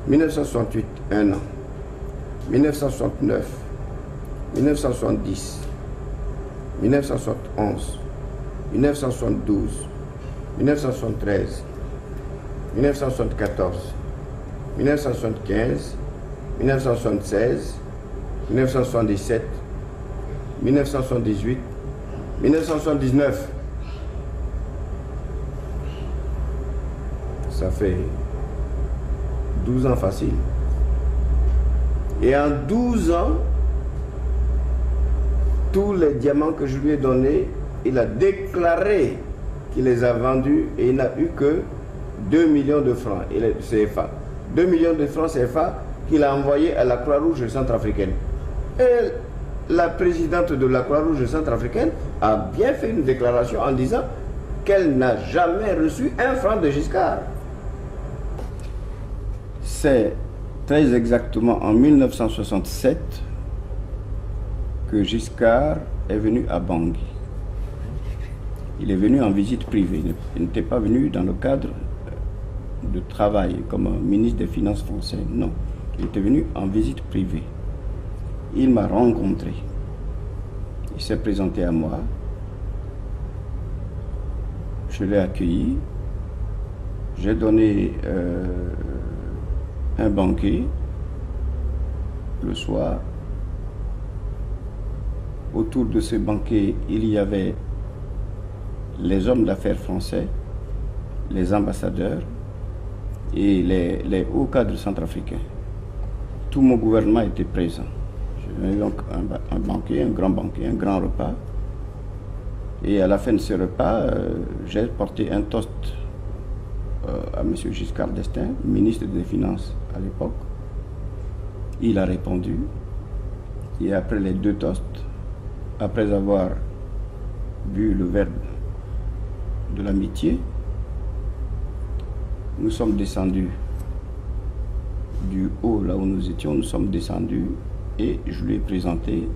1968, 1 an. 1969, 1970, 1971, 1972, 1973, 1974, 1975, 1976, 1977, 1978, 1979. Ça fait 12 ans facile. Et en 12 ans, tous les diamants que je lui ai donnés, il a déclaré qu'il les a vendus et il n'a eu que 2 millions de francs CFA. 2 millions de francs CFA qu'il a envoyés à la Croix-Rouge centrafricaine. Et la présidente de la Croix-Rouge centrafricaine a bien fait une déclaration en disant qu'elle n'a jamais reçu un franc de Giscard. C'est très exactement en 1967 que Giscard est venu à Bangui. Il est venu en visite privée. Il n'était pas venu dans le cadre de travail comme ministre des Finances français. Non. Il était venu en visite privée. Il m'a rencontré. Il s'est présenté à moi. Je l'ai accueilli. J'ai donné un banquet le soir. Autour de ce banquet, il y avait les hommes d'affaires français, les ambassadeurs et les hauts cadres centrafricains. Tout mon gouvernement était présent. J'ai eu donc un banquet, un grand repas. Et à la fin de ce repas, j'ai porté un toast à M. Giscard d'Estaing, ministre des Finances à l'époque. Il a répondu. Et après les deux toasts, après avoir bu le verre de l'amitié, nous sommes descendus du haut, là où nous étions, nous sommes descendus et je lui ai présenté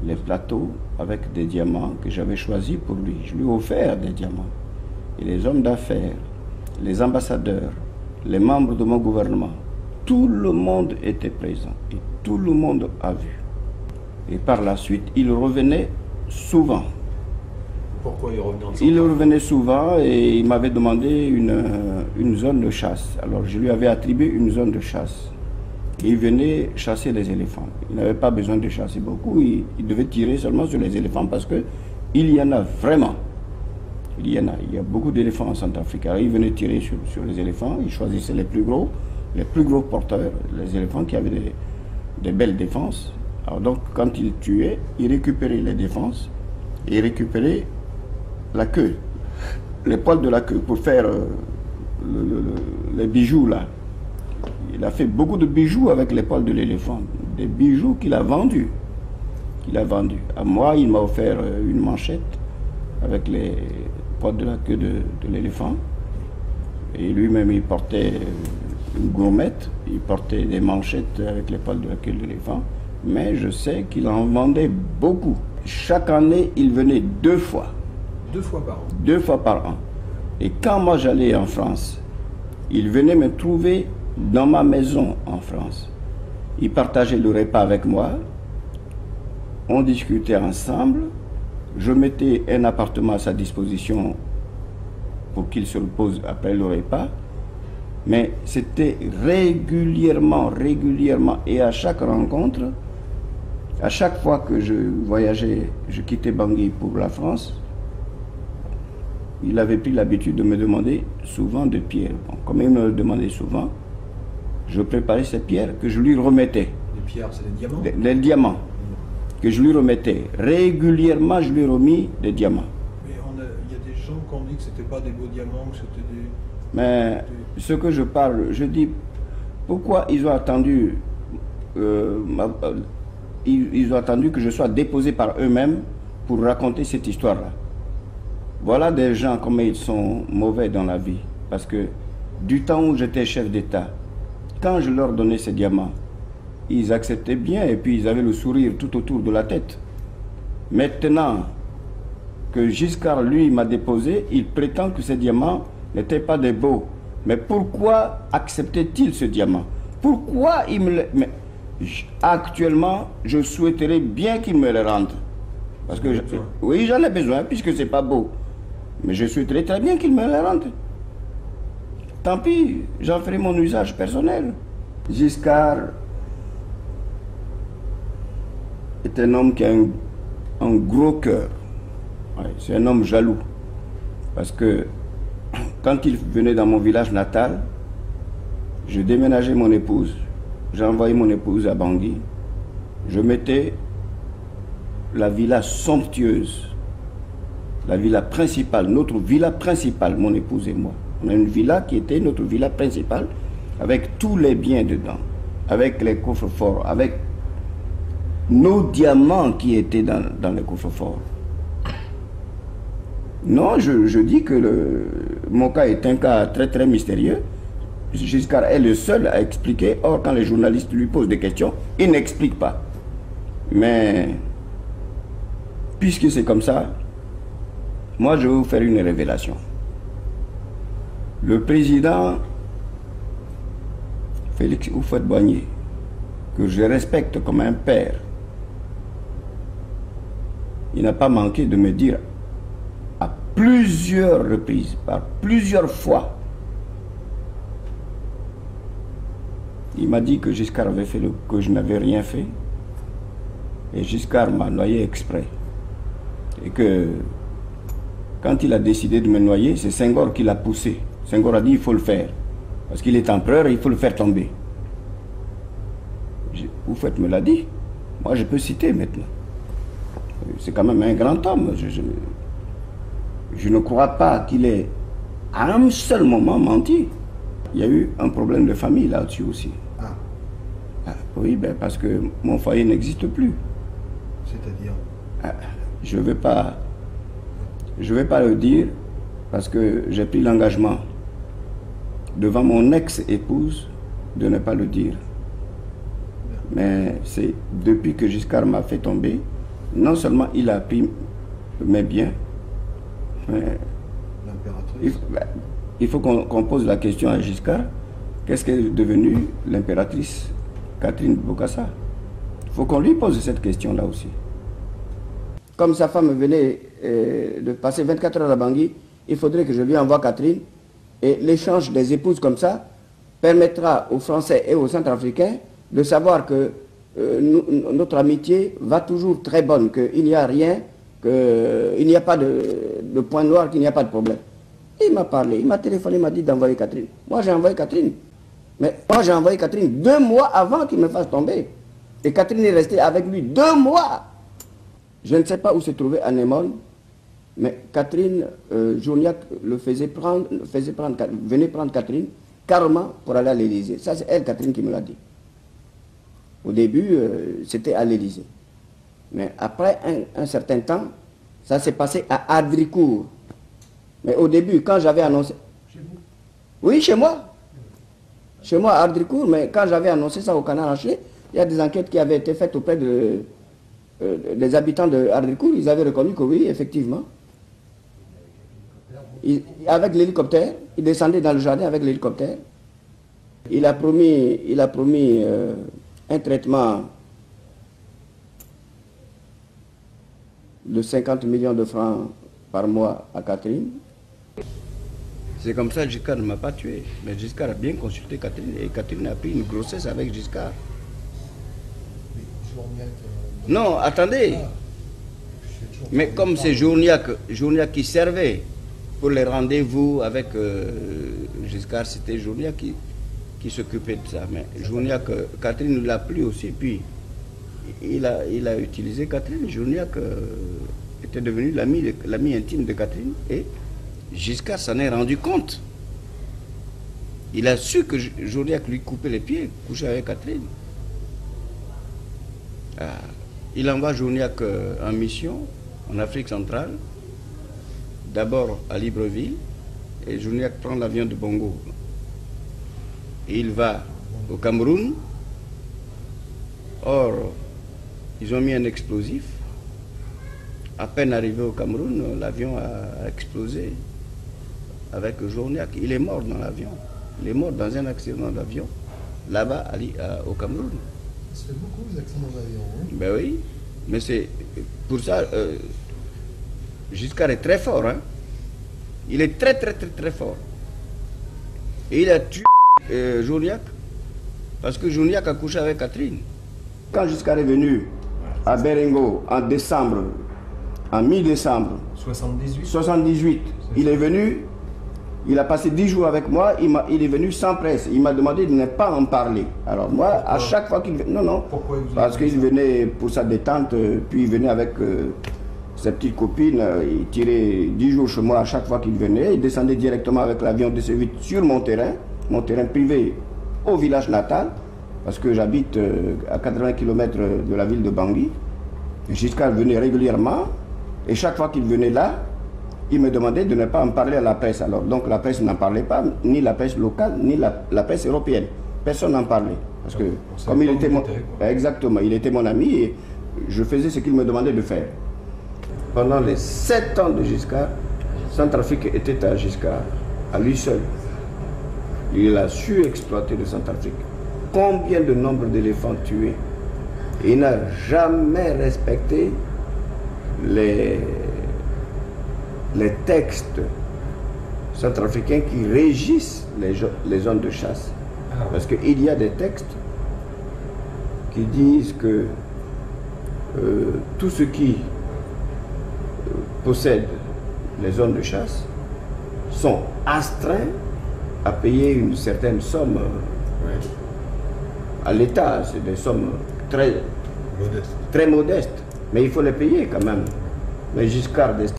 les plateaux avec des diamants que j'avais choisis pour lui. Je lui ai offert des diamants. Et les hommes d'affaires, les ambassadeurs, les membres de mon gouvernement, tout le monde était présent et tout le monde a vu. Et par la suite, il revenait souvent. Pourquoi il revenait en Il revenait souvent et il m'avait demandé une zone de chasse. Alors je lui avais attribué une zone de chasse. Et il venait chasser les éléphants. Il n'avait pas besoin de chasser beaucoup, il devait tirer seulement sur les éléphants parce qu'il y en a vraiment. Il y a beaucoup d'éléphants en Centrafrique. Alors il venait tirer sur les éléphants, il choisissait les plus gros porteurs, les éléphants qui avaient des belles défenses. Alors donc quand il tuait, il récupérait les défenses et il récupérait la queue, les poils de la queue pour faire les bijoux là. Il a fait beaucoup de bijoux avec les poils de l'éléphant, des bijoux qu'il a vendus. À moi, il m'a offert une manchette avec les poils de la queue de l'éléphant. Et lui-même, il portait une gourmette, il portait des manchettes avec les poils de la queue de l'éléphant. Mais je sais qu'il en vendait beaucoup. Chaque année, il venait 2 fois. 2 fois par an. 2 fois par an. Et quand moi j'allais en France, il venait me trouver dans ma maison en France. Il partageait le repas avec moi. On discutait ensemble. Je mettais un appartement à sa disposition pour qu'il se repose après le repas. Mais c'était régulièrement. Et à chaque rencontre, à chaque fois que je voyageais, je quittais Bangui pour la France, il avait pris l'habitude de me demander souvent de pierres. Bon, comme il me le demandait souvent, je préparais ces pierres que je lui remettais. Les pierres, c'est des diamants? Les diamants que je lui remettais. Régulièrement, je lui ai remis des diamants. Mais il y a des gens qui ont dit que c'était pas des beaux diamants, que c'était des... Mais ce que je parle, je dis, pourquoi ils ont attendu ils ont attendu que je sois déposé par eux-mêmes pour raconter cette histoire-là. Voilà des gens comme ils sont mauvais dans la vie. Parce que du temps où j'étais chef d'État, quand je leur donnais ces diamants, ils acceptaient bien et puis ils avaient le sourire tout autour de la tête. Maintenant que Giscard, lui, m'a déposé, il prétend que ces diamants n'étaient pas des beaux. Mais pourquoi acceptait-il ce diamant? Pourquoi il me le... Mais actuellement, je souhaiterais bien qu'il me le rende. Parce que, oui, j'en ai besoin, puisque c'est pas beau. Mais je souhaiterais très bien qu'il me le rende. Tant pis, j'en ferai mon usage personnel. Giscard est un homme qui a un gros cœur. Ouais, c'est un homme jaloux. Parce que quand il venait dans mon village natal, je déménageais mon épouse. J'ai envoyé mon épouse à Bangui. Je mettais la villa somptueuse, la villa principale, notre villa principale, mon épouse et moi. On a une villa qui était notre villa principale, avec tous les biens dedans, avec les coffres-forts, avec nos diamants qui étaient dans les coffres-forts. Non, je dis que mon cas est un cas très très mystérieux. Giscard est le seul à expliquer. Or, quand les journalistes lui posent des questions, il n'explique pas. Mais, puisque c'est comme ça, moi je vais vous faire une révélation. Le président Félix Houphouët-Boigny, que je respecte comme un père, il n'a pas manqué de me dire à plusieurs reprises, par plusieurs fois, il m'a dit que Giscard avait fait que je n'avais rien fait. Et Giscard m'a noyé exprès. Et que quand il a décidé de me noyer, c'est Senghor qui l'a poussé. Senghor a dit il faut le faire. Parce qu'il est empereur et il faut le faire tomber. Houphouët me l'a dit. Moi je peux citer maintenant. C'est quand même un grand homme. Je ne crois pas qu'il ait à un seul moment menti. Il y a eu un problème de famille là-dessus aussi. Ah, oui, ben parce que mon foyer n'existe plus. C'est-à-dire? Je ne vais pas le dire parce que j'ai pris l'engagement devant mon ex-épouse de ne pas le dire. Mais c'est depuis que Giscard m'a fait tomber, non seulement il a pris mes biens, mais il faut qu'on pose la question à Giscard, qu'est-ce qu'est devenue l'impératrice Catherine Bokassa? Il faut qu'on lui pose cette question-là aussi. Comme sa femme venait de passer 24 heures à Bangui, il faudrait que je lui envoie Catherine. Et l'échange des épouses comme ça permettra aux Français et aux Centrafricains de savoir que notre amitié va toujours très bonne, qu'il n'y a rien, qu'il n'y a pas de point noir, qu'il n'y a pas de problème. Il m'a parlé, il m'a téléphoné, il m'a dit d'envoyer Catherine. Moi j'ai envoyé Catherine. Mais moi j'ai envoyé Catherine 2 mois avant qu'il me fasse tomber. Et Catherine est restée avec lui 2 mois. Je ne sais pas où se trouvait Anémone, mais Catherine, Journiac venait prendre Catherine carrément pour aller à l'Élysée. Ça c'est elle, Catherine, qui me l'a dit. Au début, c'était à l'Élysée. Mais après un certain temps, ça s'est passé à Ardricourt. Mais au début, quand j'avais annoncé... Chez vous? Oui, chez moi. Chez moi, à Ardricourt, mais quand j'avais annoncé ça au Canard Enchaîné, il y a des enquêtes qui avaient été faites auprès des habitants de Ardricourt. Ils avaient reconnu que oui, effectivement. Avec l'hélicoptère, il descendait dans le jardin avec l'hélicoptère. Il a promis un traitement de 50 millions de francs par mois à Catherine. C'est comme ça que Giscard ne m'a pas tué. Mais Giscard a bien consulté Catherine et Catherine a pris une grossesse avec Giscard. Non, attendez. Mais comme c'est Journiac qui servait pour les rendez-vous avec Giscard, c'était Journiac qui s'occupait de ça. Mais Journiac, Catherine l'a plu aussi. Puis il a utilisé Catherine. Journiac était devenu l'ami intime de Catherine et Giscard s'en est rendu compte. Il a su que Journiac lui coupait les pieds, couchait avec Catherine. Il envoie Journiac en mission en Afrique centrale, d'abord à Libreville, et Journiac prend l'avion de Bongo. Et il va au Cameroun. Or, ils ont mis un explosif. À peine arrivé au Cameroun, l'avion a explosé. avec Journiac. Il est mort dans l'avion. Il est mort dans un accident d'avion, là-bas, au Cameroun. Ça fait beaucoup les accidents d'avion. Hein? Ben oui, mais c'est pour ça, Giscard est très fort. Hein? Il est très fort. Et il a tué Journiac, parce que Journiac a couché avec Catherine. Quand Giscard est venu à Berengo en mi-décembre 78, il est venu, il a passé 10 jours avec moi, il est venu sans presse. Il m'a demandé de ne pas en parler. Alors moi, pourquoi? À chaque fois qu'il venait... Non, parce qu'il venait pour sa détente, puis il venait avec ses petites copines, il tirait 10 jours chez moi à chaque fois qu'il venait, il descendait directement avec l'avion DC-8 sur mon terrain privé au village natal, parce que j'habite à 80 km de la ville de Bangui. Giscard venait régulièrement, et chaque fois qu'il venait là, il me demandait de ne pas en parler à la presse. Alors, donc la presse n'en parlait pas, ni la presse locale, ni la presse européenne. Personne n'en parlait. Parce que, comme il était exactement, il était mon ami, et je faisais ce qu'il me demandait de faire. Pendant les 7 ans de Giscard, Centrafrique était à Giscard, à lui seul. Il a su exploiter le Centrafrique. Combien de nombre d'éléphants tués? Il n'a jamais respecté les textes centrafricains qui régissent les zones de chasse. Parce qu'il y a des textes qui disent que tout ce qui possède les zones de chasse sont astreints à payer une certaine somme à l'État. C'est des sommes très modestes, mais il faut les payer quand même. Mais Giscard